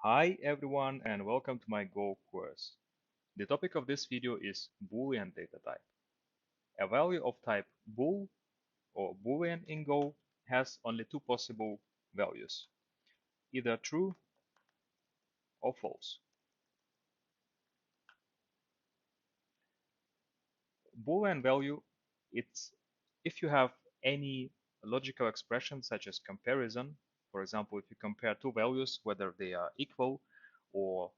Hi everyone and welcome to my Go course. The topic of this video is Boolean data type. A value of type bool or Boolean in Go has only two possible values, either true or false. Boolean value, it's if you have any logical expression such as comparison. For example, if you compare two values, whether they are equal or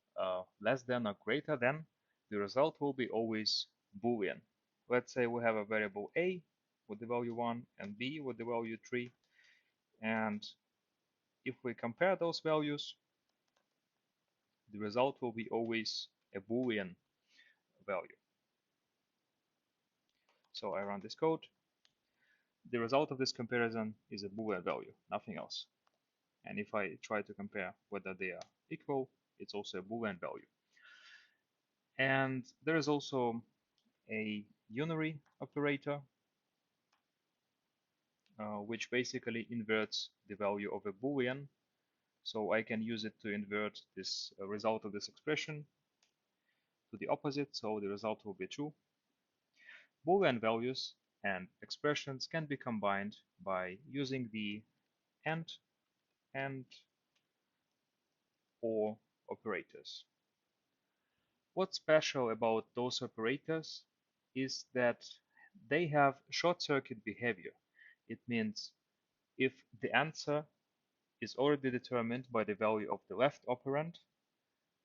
less than or greater than, the result will be always Boolean. Let's say we have a variable a with the value 1 and b with the value 3, and if we compare those values, the result will be always a Boolean value. So I run this code. The result of this comparison is a Boolean value, nothing else. And if I try to compare whether they are equal, it's also a Boolean value. And there is also a unary operator, which basically inverts the value of a Boolean. So I can use it to invert this result of this expression to the opposite, so the result will be true. Boolean values and expressions can be combined by using the and or operators. What's special about those operators is that they have short-circuit behavior. It means if the answer is already determined by the value of the left operand,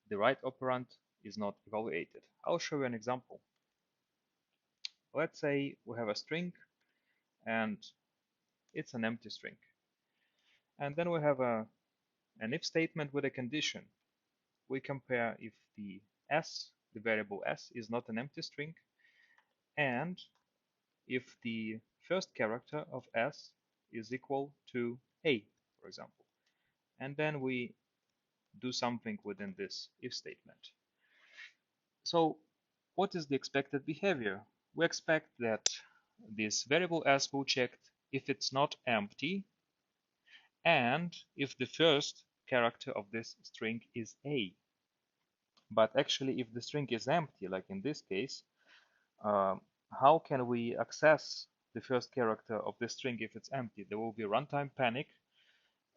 the right operand is not evaluated. I'll show you an example. Let's say we have a string and it's an empty string. And then we have an if statement with a condition. We compare if the variable s, is not an empty string, and if the first character of s is equal to a, for example. And then we do something within this if statement. So what is the expected behavior? We expect that this variable s will check if it's not empty and if the first character of this string is a. But actually, if the string is empty, like in this case, how can we access the first character of the string if it's empty? There will be runtime panic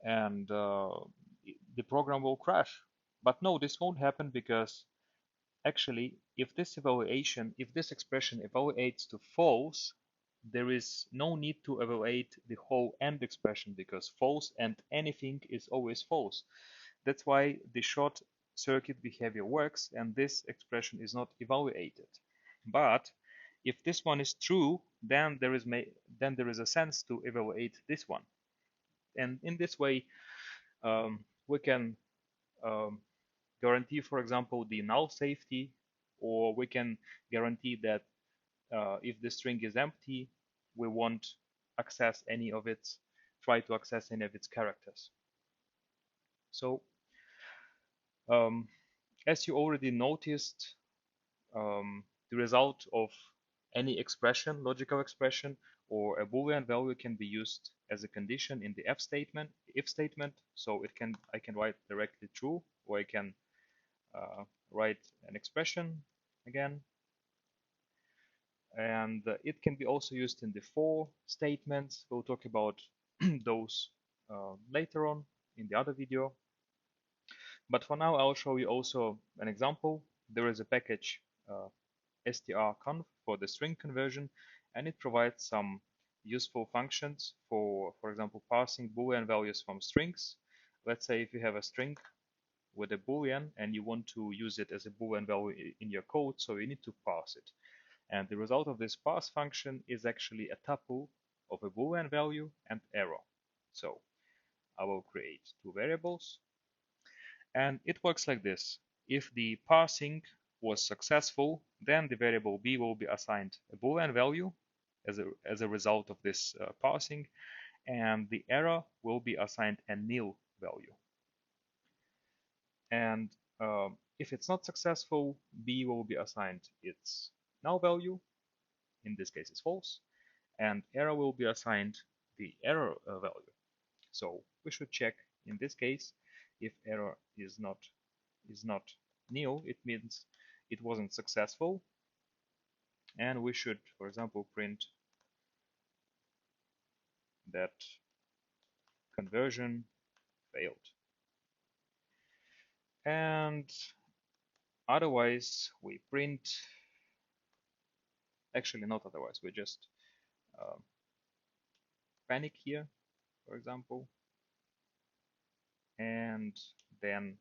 and the program will crash. But no, this won't happen because actually, if this expression evaluates to false, there is no need to evaluate the whole end expression because false and anything is always false. That's why the short circuit behavior works and this expression is not evaluated. But if this one is true, then there is a sense to evaluate this one. And in this way, we can guarantee, for example, the null safety, or we can guarantee that if the string is empty, we won't try to access any of its characters. So, as you already noticed, the result of any expression, logical expression, or a Boolean value can be used as a condition in the if statement. So I can write directly true, or I can write an expression again. And it can be also used in the for statements. We'll talk about those later on in the other video. But for now, I'll show you also an example. There is a package strconf for the string conversion, and it provides some useful functions for example, parsing Boolean values from strings. Let's say if you have a string with a Boolean and you want to use it as a Boolean value in your code, so you need to parse it. And the result of this parse function is actually a tuple of a Boolean value and arrow. So I will create two variables. And it works like this. If the parsing was successful, then the variable b will be assigned a Boolean value as a result of this parsing, and the error will be assigned a nil value. And if it's not successful, b will be assigned its null value, in this case it's false, and error will be assigned the error value. So we should check in this case If error is not nil, it means it wasn't successful, and we should, for example, print that conversion failed. And otherwise we print, actually not otherwise, we just panic here, for example, and then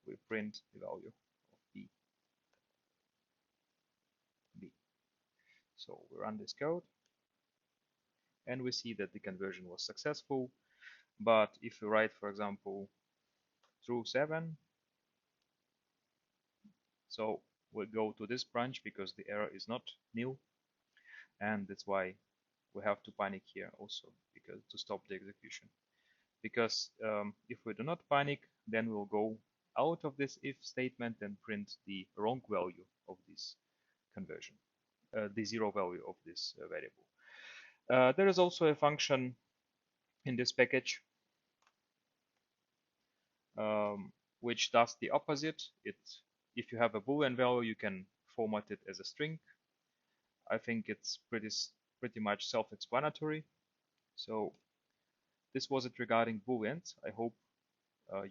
we print the value of b. So we run this code and we see that the conversion was successful. But if we write, for example, true 7, so we'll go to this branch because the error is not nil, and that's why we have to panic here also, because to stop the execution. Because if we do not panic, then we'll go out of this if statement and print the wrong value of this conversion, the zero value of this variable. There is also a function in this package which does the opposite. If you have a boolean value, you can format it as a string. I think it's pretty much self-explanatory. So this was it regarding booleans. I hope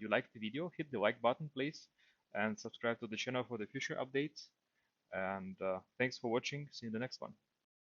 you liked the video. Hit the like button, please, and subscribe to the channel for the future updates. And thanks for watching. See you in the next one.